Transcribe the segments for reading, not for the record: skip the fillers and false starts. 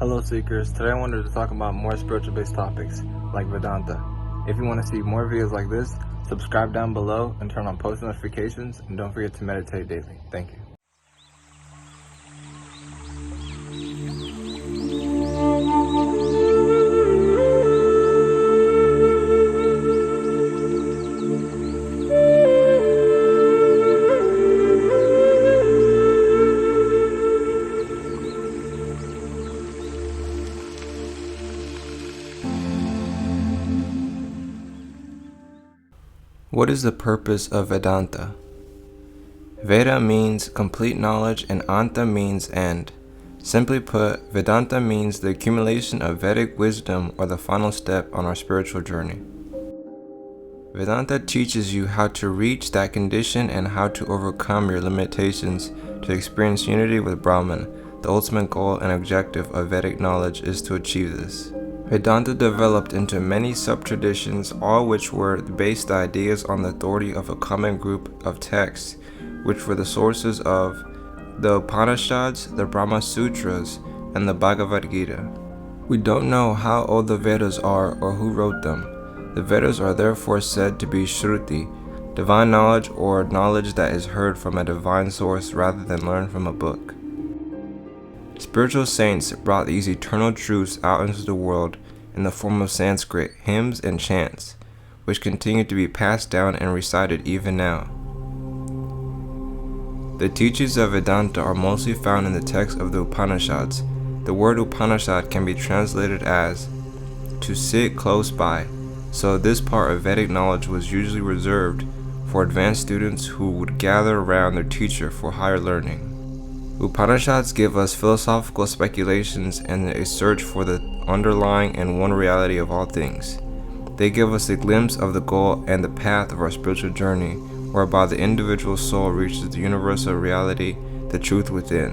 Hello Seekers, today I wanted to talk about more spiritual based topics like Vedanta. If you want to see more videos like this, subscribe down below and turn on post notifications, and don't forget to meditate daily. Thank you. What is the purpose of Vedanta? Veda means complete knowledge and Anta means end. Simply put, Vedanta means the accumulation of Vedic wisdom or the final step on our spiritual journey. Vedanta teaches you how to reach that condition and how to overcome your limitations to experience unity with Brahman. The ultimate goal and objective of Vedic knowledge is to achieve this. Vedanta developed into many sub-traditions, all which were based ideas on the authority of a common group of texts, which were the sources of the Upanishads, the Brahma Sutras, and the Bhagavad Gita. We don't know how old the Vedas are or who wrote them. The Vedas are therefore said to be Shruti, divine knowledge or knowledge that is heard from a divine source rather than learned from a book. Spiritual saints brought these eternal truths out into the world in the form of Sanskrit hymns and chants, which continue to be passed down and recited even now. The teachings of Vedanta are mostly found in the text of the Upanishads. The word Upanishad can be translated as to sit close by, so this part of Vedic knowledge was usually reserved for advanced students who would gather around their teacher for higher learning. Upanishads give us philosophical speculations and a search for the underlying and one reality of all things. They give us a glimpse of the goal and the path of our spiritual journey, whereby the individual soul reaches the universal reality, the truth within.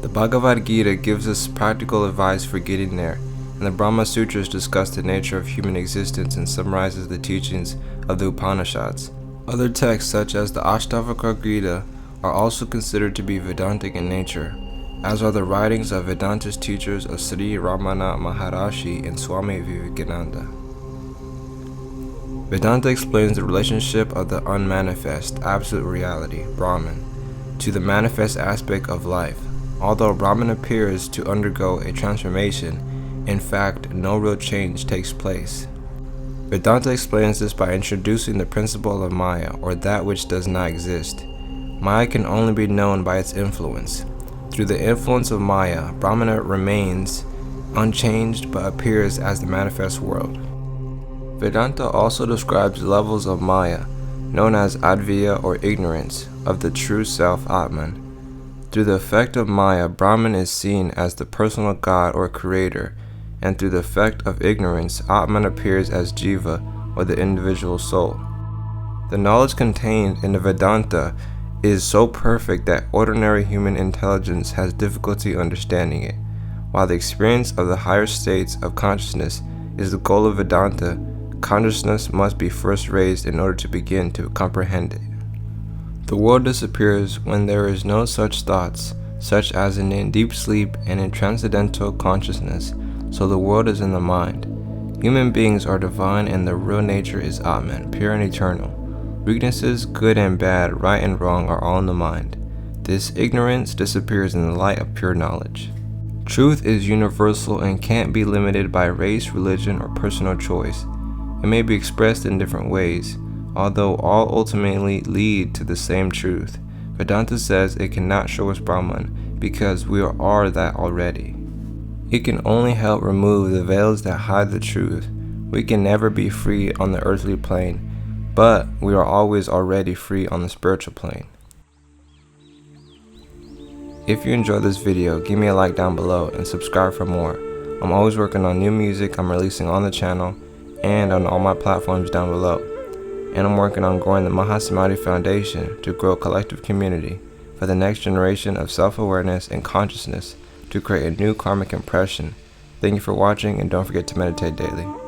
The Bhagavad Gita gives us practical advice for getting there, and the Brahma Sutras discuss the nature of human existence and summarizes the teachings of the Upanishads. Other texts such as the Ashtavakra Gita are also considered to be Vedantic in nature, as are the writings of Vedanta's teachers of Sri Ramana Maharshi and Swami Vivekananda. Vedanta explains the relationship of the unmanifest, absolute reality, Brahman, to the manifest aspect of life. Although Brahman appears to undergo a transformation, in fact, no real change takes place. Vedanta explains this by introducing the principle of Maya, or that which does not exist. Maya can only be known by its influence. Through the influence of Maya, Brahmana remains unchanged but appears as the manifest world. Vedanta also describes levels of Maya, known as Advaya or ignorance, of the true self Atman. Through the effect of Maya, Brahman is seen as the personal God or creator, and through the effect of ignorance, Atman appears as Jiva or the individual soul. The knowledge contained in the Vedanta is so perfect that ordinary human intelligence has difficulty understanding it. While the experience of the higher states of consciousness is the goal of Vedanta, consciousness must be first raised in order to begin to comprehend it. The world disappears when there is no such thoughts, such as in deep sleep and in transcendental consciousness, so the world is in the mind. Human beings are divine and their real nature is Atman, pure and eternal. Weaknesses, good and bad, right and wrong are all in the mind. This ignorance disappears in the light of pure knowledge. Truth is universal and can't be limited by race, religion, or personal choice. It may be expressed in different ways, although all ultimately lead to the same truth. Vedanta says it cannot show us Brahman because we are that already. It can only help remove the veils that hide the truth. We can never be free on the earthly plane, but we are always already free on the spiritual plane. If you enjoyed this video, give me a like down below and subscribe for more. I'm always working on new music I'm releasing on the channel and on all my platforms down below. And I'm working on growing the Mahasamadhi Foundation to grow a collective community for the next generation of self-awareness and consciousness to create a new karmic impression. Thank you for watching, and don't forget to meditate daily.